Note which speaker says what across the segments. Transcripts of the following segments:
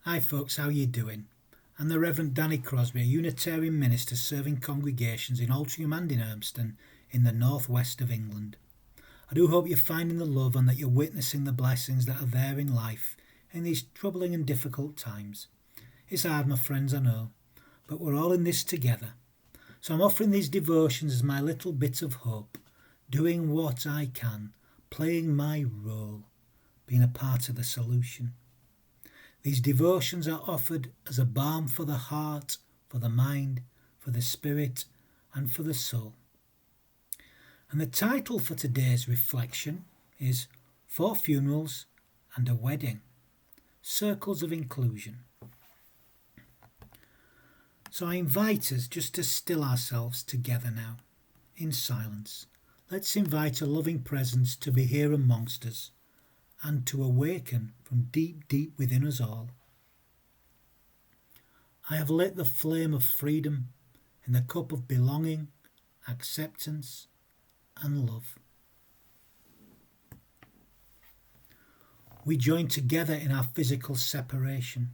Speaker 1: Hi folks, how you doing? I'm the Reverend Danny Crosby, a Unitarian minister serving congregations in Altrincham and in Urmston in the northwest of England. I do hope you're finding the love and that you're witnessing the blessings that are there in life in these troubling and difficult times. It's hard, my friends, I know, but we're all in this together. So I'm offering these devotions as my little bit of hope, doing what I can, playing my role, being a part of the solution. These devotions are offered as a balm for the heart, for the mind, for the spirit, and for the soul. And the title for today's reflection is 4 Funerals and a Wedding, Circles of Inclusion. So I invite us just to still ourselves together now, in silence. Let's invite a loving presence to be here amongst us, and to awaken from deep, deep within us all. I have lit the flame of freedom in the cup of belonging, acceptance, and love. We join together in our physical separation,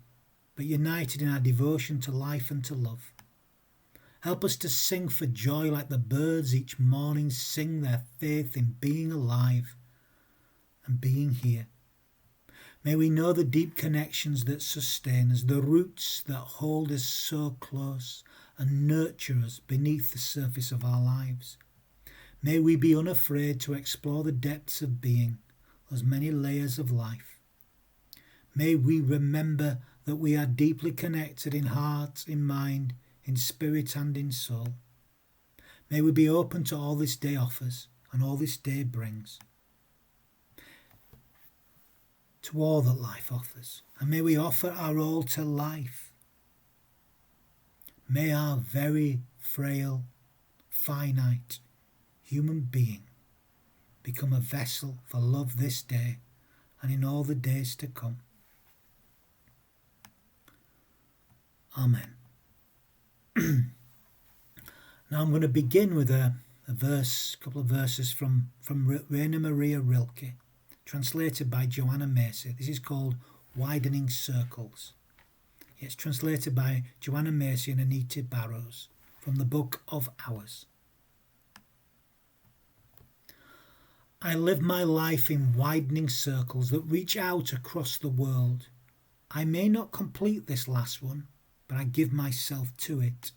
Speaker 1: but united in our devotion to life and to love. Help us to sing for joy like the birds each morning sing their faith in being alive and being here. May we know the deep connections that sustain us, the roots that hold us so close and nurture us beneath the surface of our lives. May we be unafraid to explore the depths of being, those many layers of life. May we remember that we are deeply connected in heart, in mind, in spirit and in soul. May we be open to all this day offers and all this day brings, to all that life offers, and may we offer our all to life. May our very frail, finite human being become a vessel for love this day and in all the days to come. Amen. Now I'm going to begin with a couple of verses from Rainer Maria Rilke, translated by Joanna Macy. This is called Widening Circles. It's translated by Joanna Macy and Anita Barrows from the Book of Hours. I live my life in widening circles that reach out across the world. I may not complete this last one, but I give myself to it.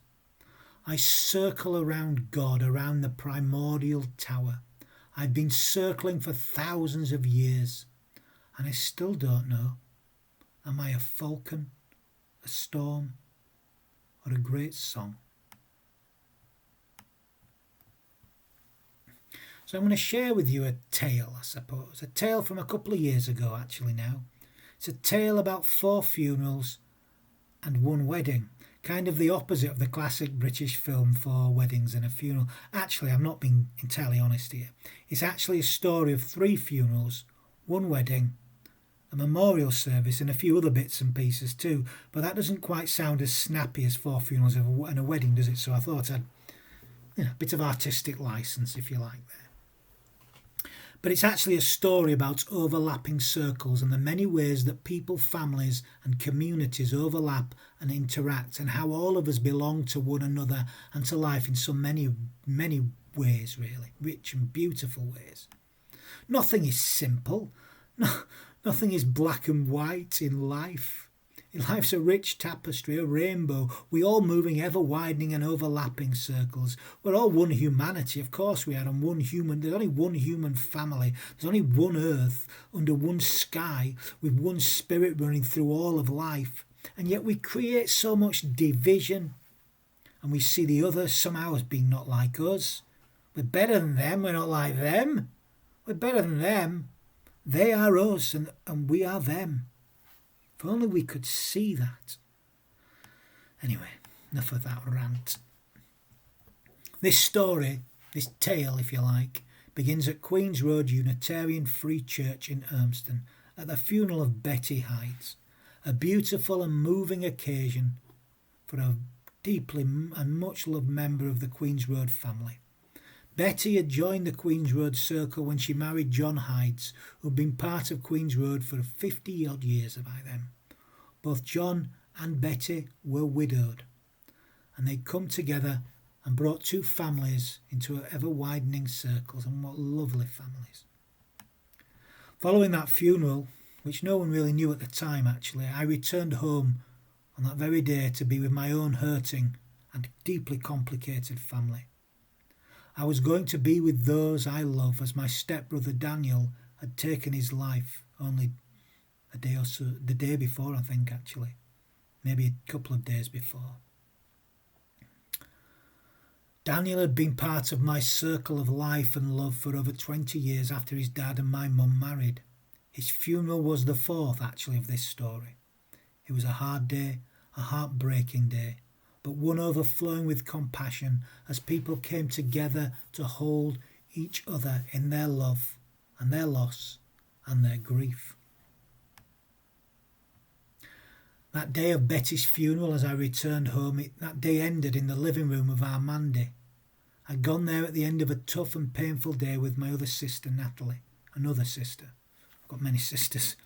Speaker 1: I circle around God, around the primordial tower. I've been circling for thousands of years, and I still don't know. Am I a falcon, a storm, or a great song? So I'm going to share with you a tale, I suppose. A tale from a couple of years ago, actually, now. It's a tale about 4 funerals and 1 wedding. Kind of the opposite of the classic British film 4 Weddings and a Funeral. Actually, I'm not being entirely honest here. It's actually a story of 3 funerals, 1 wedding, a memorial service and a few other bits and pieces too. But that doesn't quite sound as snappy as 4 funerals and a wedding, does it? So I thought I'd, a bit of artistic license, if you like, there. But it's actually a story about overlapping circles and the many ways that people, families and communities overlap and interact, and how all of us belong to one another and to life in so many, many ways, really, rich and beautiful ways. Nothing is simple. Nothing is black and white in life. Life's a rich tapestry, a rainbow, we all moving ever widening and overlapping circles. We're all one humanity, of course we are, and there's only one human family, there's only one earth, under one sky, with one spirit running through all of life. And yet we create so much division, and we see the other somehow as being not like us. We're better than them, we're not like them. We're better than them. They are us, and we are them. If only we could see that. Anyway, enough of that rant. This story, this tale if you like, begins at Queen's Road Unitarian Free Church in Urmston at the funeral of Betty Hides, a beautiful and moving occasion for a deeply and much loved member of the Queen's Road family. Betty had joined the Queen's Road Circle when she married John Hides, who had been part of Queen's Road for 50-odd years by then. Both John and Betty were widowed, and they'd come together and brought two families into ever-widening circles, and what lovely families. Following that funeral, which no one really knew at the time actually, I returned home on that very day to be with my own hurting and deeply complicated family. I was going to be with those I love as my stepbrother Daniel had taken his life only a day or so, the day before I think actually, maybe a couple of days before. Daniel had been part of my circle of life and love for over 20 years after his dad and my mum married. His funeral was the fourth actually of this story. It was a hard day, a heartbreaking day, but one overflowing with compassion as people came together to hold each other in their love and their loss and their grief. That day of Betty's funeral, as I returned home, that day ended in the living room of our Mandy. I'd gone there at the end of a tough and painful day with my other sister, Natalie, another sister. I've got many sisters.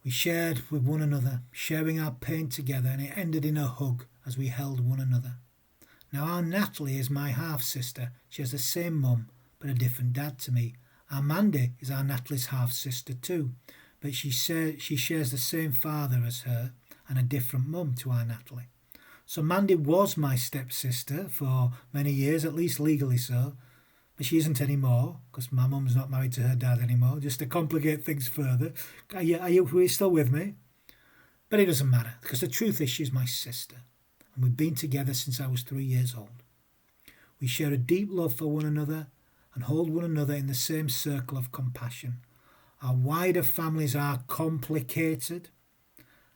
Speaker 1: We shared with one another, sharing our pain together, and it ended in a hug as we held one another. Now, our Natalie is my half-sister. She has the same mum, but a different dad to me. Our Mandy is our Natalie's half-sister too, but she shares the same father as her and a different mum to our Natalie. So Mandy was my stepsister for many years, at least legally so, but she isn't anymore because my mum's not married to her dad anymore, just to complicate things further. Are you still with me? But it doesn't matter because the truth is she's my sister and we've been together since I was 3 years old. We share a deep love for one another and hold one another in the same circle of compassion. Our wider families are complicated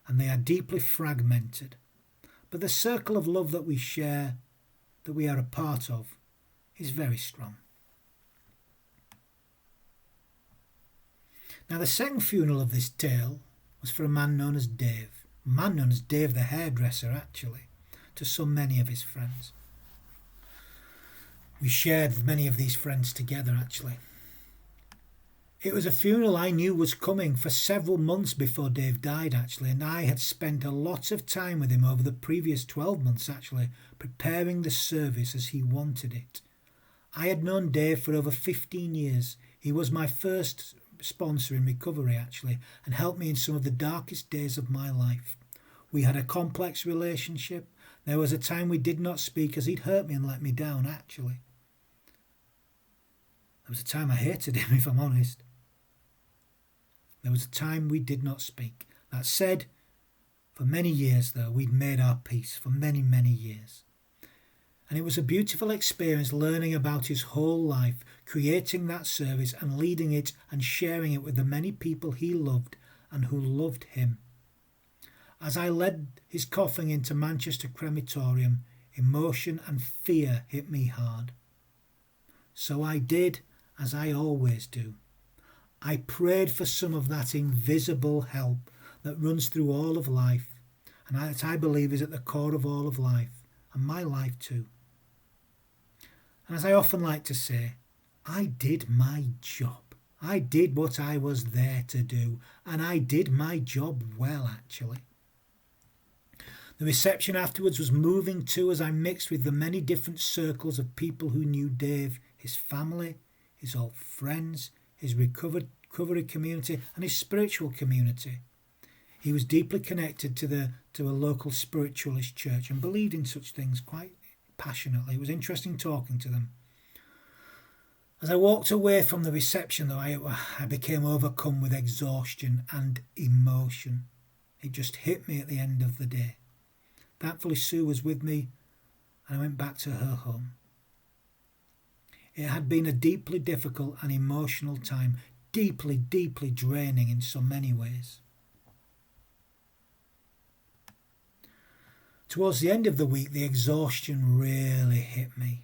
Speaker 1: and they are deeply fragmented. But the circle of love that we share, that we are a part of, is very strong. Now the second funeral of this tale was for a man known as Dave. A man known as Dave the hairdresser actually, to so many of his friends. We shared many of these friends together actually. It was a funeral I knew was coming for several months before Dave died actually, and I had spent a lot of time with him over the previous 12 months actually, preparing the service as he wanted it. I had known Dave for over 15 years. He was my first sponsor in recovery actually, and helped me in some of the darkest days of my life. We had a complex relationship. There was a time we did not speak as he'd hurt me and let me down actually. There was a time I hated him if I'm honest. There was a time we did not speak. That said, for many years though, we'd made our peace for many, many years. And it was a beautiful experience learning about his whole life, creating that service and leading it and sharing it with the many people he loved and who loved him. As I led his coffin into Manchester Crematorium, emotion and fear hit me hard. So I did as I always do. I prayed for some of that invisible help that runs through all of life and that I believe is at the core of all of life and my life too. And as I often like to say, I did my job. I did what I was there to do, and I did my job well actually. The reception afterwards was moving too as I mixed with the many different circles of people who knew Dave, his family, his old friends, his recovery community and his spiritual community. He was deeply connected to a local spiritualist church and believed in such things quite passionately. It was interesting talking to them. As I walked away from the reception though, I became overcome with exhaustion and emotion. It just hit me at the end of the day. Thankfully Sue was with me and I went back to her home. It had been a deeply difficult and emotional time, deeply, deeply draining in so many ways. Towards the end of the week, the exhaustion really hit me.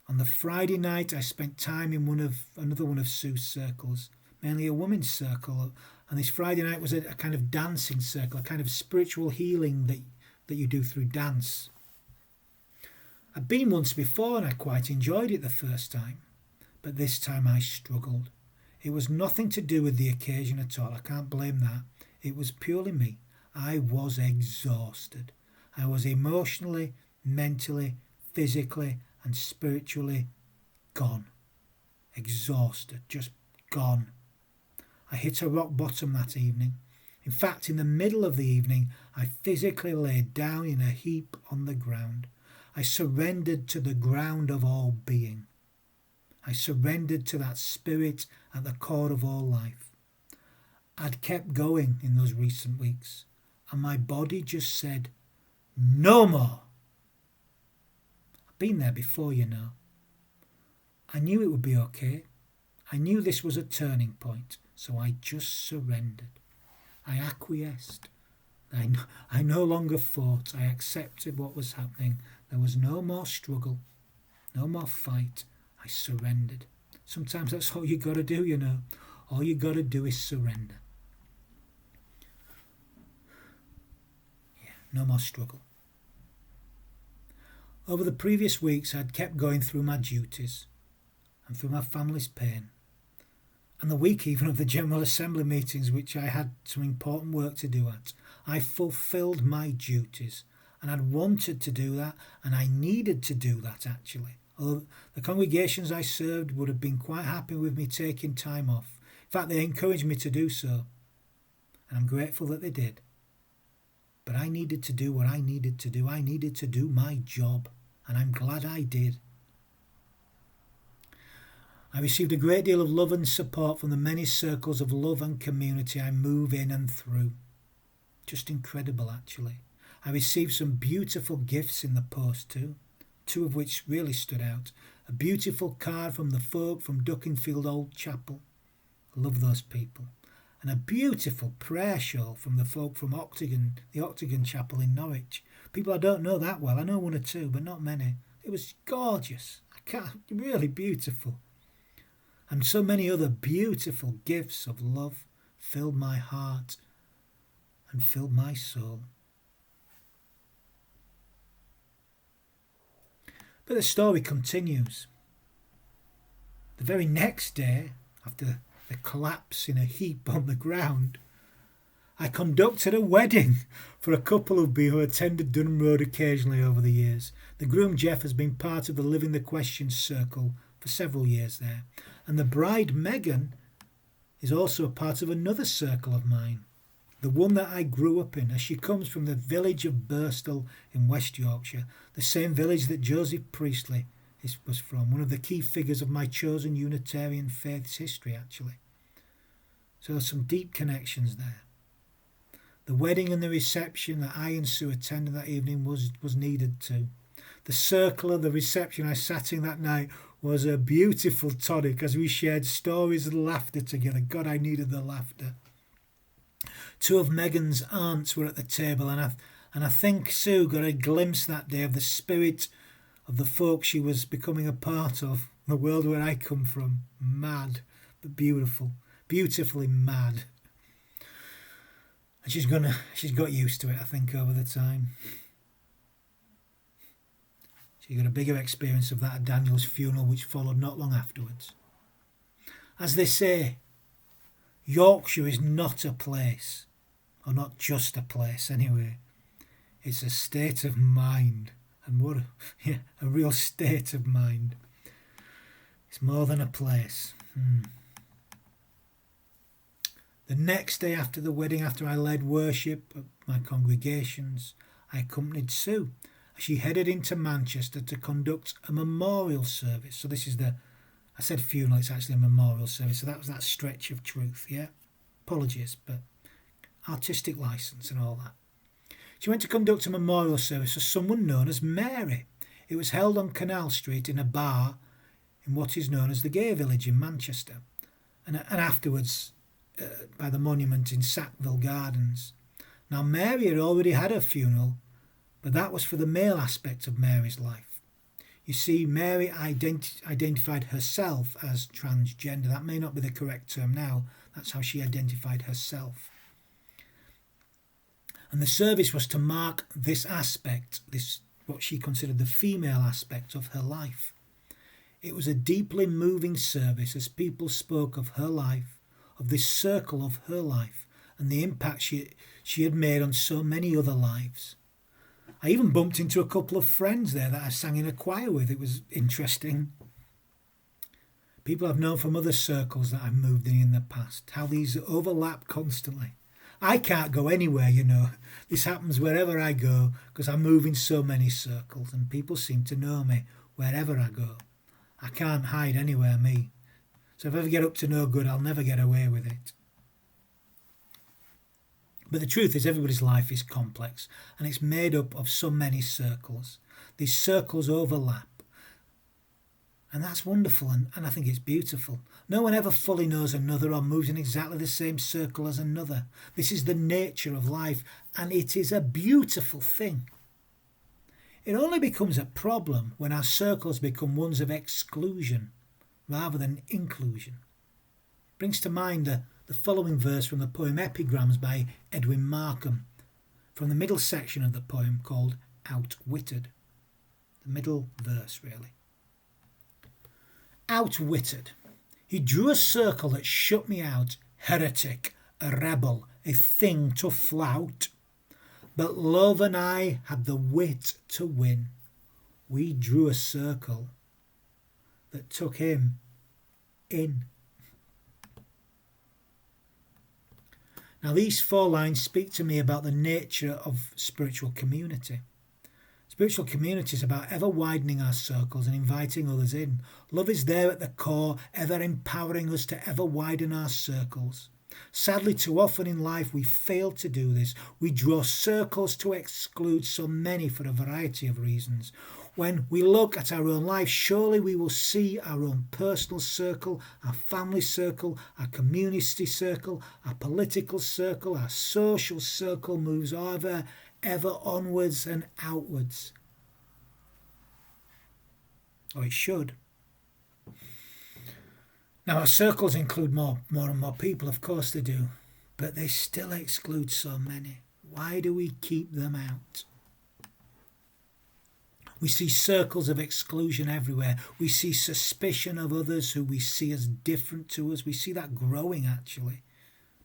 Speaker 1: On the Friday night, I spent time in another one of Sue's circles, mainly a women's circle. And this Friday night was a kind of dancing circle, a kind of spiritual healing that you do through dance. I'd been once before and I quite enjoyed it the first time, but this time I struggled. It was nothing to do with the occasion at all, I can't blame that. It was purely me. I was exhausted. I was emotionally, mentally, physically and spiritually gone. Exhausted, just gone. I hit a rock bottom that evening. In fact, in the middle of the evening, I physically laid down in a heap on the ground. I surrendered to the ground of all being. I surrendered to that spirit at the core of all life. I'd kept going in those recent weeks, and my body just said, no more. I've been there before, you know. I knew it would be okay. I knew this was a turning point, so I just surrendered. I acquiesced. I no longer fought. I accepted what was happening. There was no more struggle, no more fight. I surrendered. Sometimes that's all you got to do, you know. All you got to do is surrender. Yeah, no more struggle. Over the previous weeks, I'd kept going through my duties and through my family's pain. And the week even of the General Assembly meetings, which I had some important work to do at, I fulfilled my duties. And I'd wanted to do that, and I needed to do that actually. Although the congregations I served would have been quite happy with me taking time off. In fact, they encouraged me to do so. And I'm grateful that they did. But I needed to do what I needed to do. I needed to do my job. And I'm glad I did. I received a great deal of love and support from the many circles of love and community I move in and through. Just incredible, actually. I received some beautiful gifts in the post too, two of which really stood out. A beautiful card from the folk from Duckingfield Old Chapel. I love those people. And a beautiful prayer shawl from the folk from the Octagon Chapel in Norwich. People I don't know that well. I know one or two, but not many. It was gorgeous. Really beautiful. And so many other beautiful gifts of love filled my heart and filled my soul. But the story continues. The very next day, after the collapse in a heap on the ground, I conducted a wedding for a couple of me who attended Dunham Road occasionally over the years. The groom Jeff has been part of the Living the Questions circle for several years there. And the bride Megan is also a part of another circle of mine, the one that I grew up in, as she comes from the village of Birstall in West Yorkshire, the same village that Joseph Priestley was from, one of the key figures of my chosen Unitarian faith's history, actually. So some deep connections there. The wedding and the reception that I and Sue attended that evening was needed too. The circle of the reception I sat in that night was a beautiful tonic as we shared stories and laughter together. God, I needed the laughter. Two of Megan's aunts were at the table, and I think Sue got a glimpse that day of the spirit of the folk she was becoming a part of, the world where I come from. Mad, but beautiful. Beautifully mad. And she's got used to it, I think, over the time. She got a bigger experience of that at Daniel's funeral, which followed not long afterwards. As they say, Yorkshire is not a place, or not just a place anyway. It's a state of mind, and what a real state of mind. It's more than a place. The next day after the wedding, after I led worship at my congregations, I accompanied Sue as she headed into Manchester to conduct a memorial service. So this is I said funeral, it's actually a memorial service. So that was that stretch of truth, yeah? Apologies, but artistic license and all that. She went to conduct a memorial service for someone known as Mary. It was held on Canal Street in a bar in what is known as the Gay Village in Manchester. And afterwards, by the monument in Sackville Gardens. Now, Mary had already had her funeral, but that was for the male aspect of Mary's life. You see, Mary identified herself as transgender. That may not be the correct term now. That's how she identified herself. And the service was to mark this aspect, what she considered the female aspect of her life. It was a deeply moving service as people spoke of her life, of this circle of her life, and the impact she had made on so many other lives. I even bumped into a couple of friends there that I sang in a choir with. It was interesting. People I've known from other circles that I've moved in the past, how these overlap constantly. I can't go anywhere, you know. This happens wherever I go because I move in so many circles and people seem to know me wherever I go. I can't hide anywhere, me. So if I ever get up to no good, I'll never get away with it. But the truth is everybody's life is complex and it's made up of so many circles. These circles overlap. And that's wonderful and I think it's beautiful. No one ever fully knows another or moves in exactly the same circle as another. This is the nature of life and it is a beautiful thing. It only becomes a problem when our circles become ones of exclusion rather than inclusion. Brings to mind the following verse from the poem Epigrams by Edwin Markham, from the middle section of the poem called Outwitted. The middle verse, really. Outwitted. He drew a circle that shut me out, heretic, a rebel, a thing to flout. But love and I had the wit to win. We drew a circle that took him in. Now these 4 lines speak to me about the nature of spiritual community. Spiritual community is about ever widening our circles and inviting others in. Love is there at the core, ever empowering us to ever widen our circles. Sadly, too often in life we fail to do this. We draw circles to exclude so many for a variety of reasons. When we look at our own life, surely we will see our own personal circle, our family circle, our community circle, our political circle, our social circle moves ever onwards and outwards. Or it should. Now our circles include more and more people, of course they do, but they still exclude so many. Why do we keep them out? We see circles of exclusion everywhere. We see suspicion of others who we see as different to us. We see that growing, actually.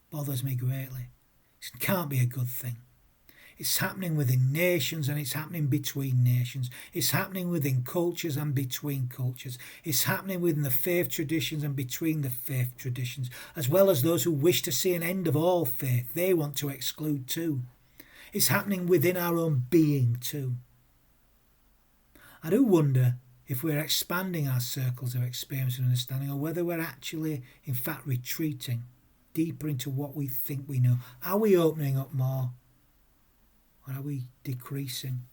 Speaker 1: Bothers me greatly. It can't be a good thing. It's happening within nations and it's happening between nations. It's happening within cultures and between cultures. It's happening within the faith traditions and between the faith traditions, as well as those who wish to see an end of all faith. They want to exclude too. It's happening within our own being too. I do wonder if we're expanding our circles of experience and understanding, or whether we're actually, in fact, retreating deeper into what we think we know. Are we opening up more? Or are we decreasing?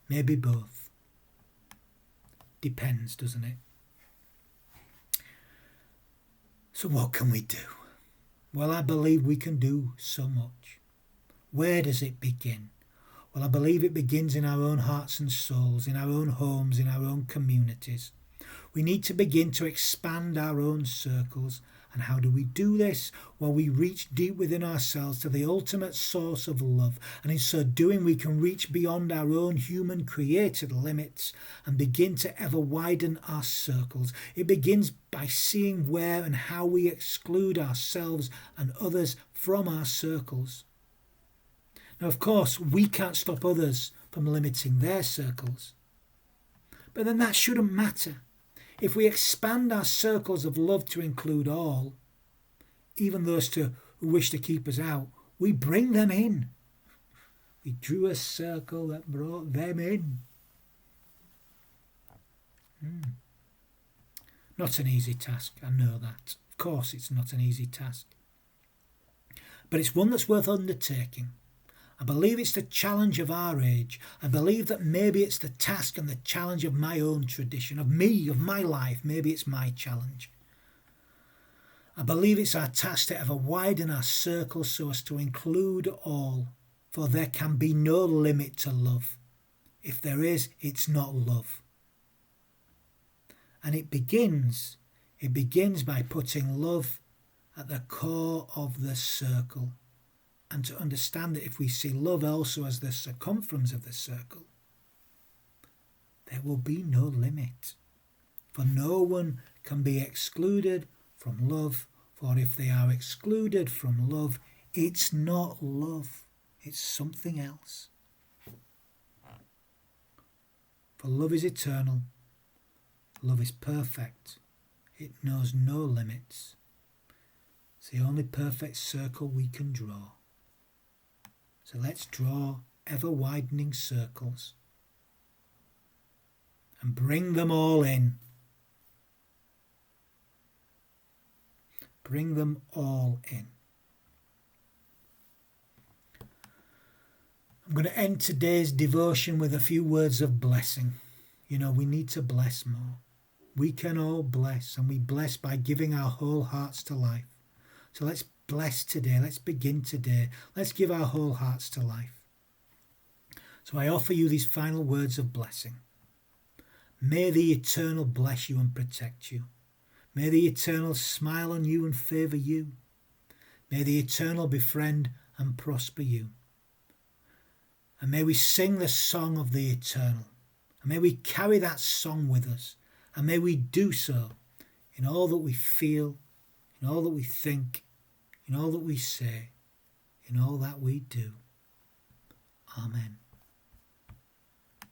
Speaker 1: Maybe both. Depends, doesn't it? So what can we do? Well, I believe we can do so much. Where does it begin? Well, I believe it begins in our own hearts and souls, in our own homes, in our own communities. We need to begin to expand our own circles. And how do we do this? Well, we reach deep within ourselves to the ultimate source of love. And in so doing, we can reach beyond our own human created limits and begin to ever widen our circles. It begins by seeing where and how we exclude ourselves and others from our circles. Now, of course, we can't stop others from limiting their circles. But then that shouldn't matter. If we expand our circles of love to include all, even those who wish to keep us out, we bring them in. We drew a circle that brought them in. Not an easy task, I know that. Of course it's not an easy task. But it's one that's worth undertaking. I believe it's the challenge of our age. I believe that maybe it's the task and the challenge of my own tradition, of me, of my life. Maybe it's my challenge. I believe it's our task to ever widen our circles so as to include all, for there can be no limit to love. If there is, it's not love. And it begins by putting love at the core of the circle. And to understand that if we see love also as the circumference of the circle, there will be no limit. For no one can be excluded from love, For if they are excluded from love, it's not love, it's something else. For love is eternal, love is perfect, it knows no limits. It's the only perfect circle we can draw. So let's draw ever widening circles and bring them all in. Bring them all in. I'm going to end today's devotion with a few words of blessing. You know, we need to bless more. We can all bless, and we bless by giving our whole hearts to life. So let's bless today. Let's begin today. Let's give our whole hearts to life. So I offer you these final words of blessing. May the Eternal bless you and protect you. May the Eternal smile on you and favour you. May the Eternal befriend and prosper you. And may we sing the song of the Eternal. And may we carry that song with us. And may we do so in all that we feel, in all that we think, in all that we say, in all that we do. Amen.